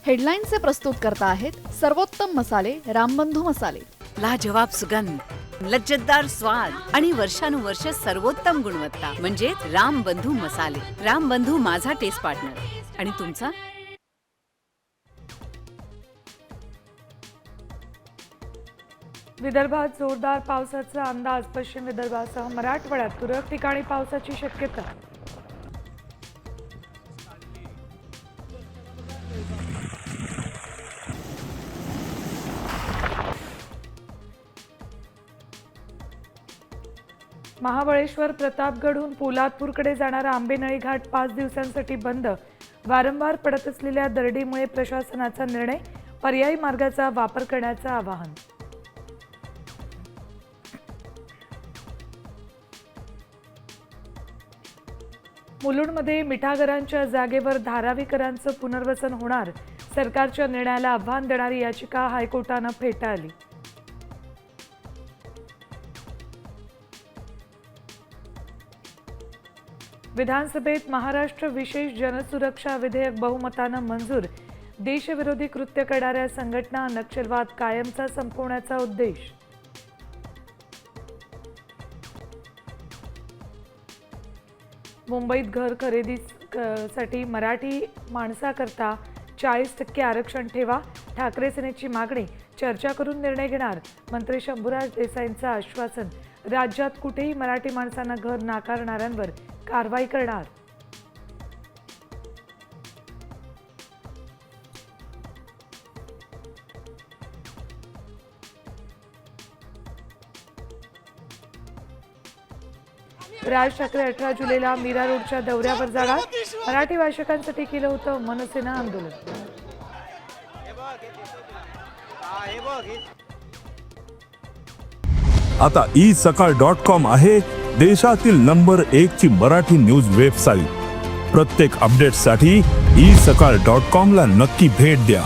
हेडलाईनचे प्रस्तुत करता आहेत सर्वोत्तम मसाले रामबंधू मसाले। लाजवाब सुगंध, लज्जतदार स्वाद आणि वर्षानुवर्ष सर्वोत्तम गुणवत्ता म्हणजे रामबंधू मसाले। रामबंधू माझा टेस्ट पार्टनर आणि तुमचा। विदर्भात जोरदार पावसाचा अंदाज। पश्चिम विदर्भासह मराठवाड्यात तुरळक ठिकाणी पावसाची शक्यता। महाबळेश्वर प्रतापगडहून पोलादपूरकडे जाणारा आंबेनळी घाट 5 दिवसांसाठी बंद। वारंवार पडत असलेल्या दरडीमुळे प्रशासनाचा निर्णय, पर्यायी मार्गाचा वापर करण्याचं आवाहन। मुलुंडमध्ये मिठागरांच्या जागेवर धारावीकरांचं पुनर्वसन होणार। सरकारच्या निर्णयाला आव्हान देणारी याचिका हायकोर्टानं फेटाळली। विधानसभेत महाराष्ट्र विशेष जनसुरक्षा विधेयक बहुमतानं मंजूर। देशविरोधी कृत्य करणाऱ्या संघटना, नक्षलवाद कायमचा संपवण्याचा उद्देश। मुंबईत घर खरेदीसाठी मराठी माणसाकरता 40% आरक्षण ठेवा। ठाकरे सेनेची मागणी, चर्चा करून निर्णय घेणार। मंत्री शंभूराज देसाईंचं आश्वासन, राज्यात कुठेही मराठी माणसांना घर नाकारणाऱ्यांवर कारवाई करणार। राज ठाकरे 18 जुलैला मीरा रोडच्या दौऱ्यावर जाणार। मराठी भाषिकांसाठी केलं होतं मनसेनं आंदोलन। आता isakal.com आहे देशातील नंबर 1 ची मराठी न्यूज वेबसाईट। प्रत्येक अपडेटसाठी isakal.com ला नक्की भेट द्या।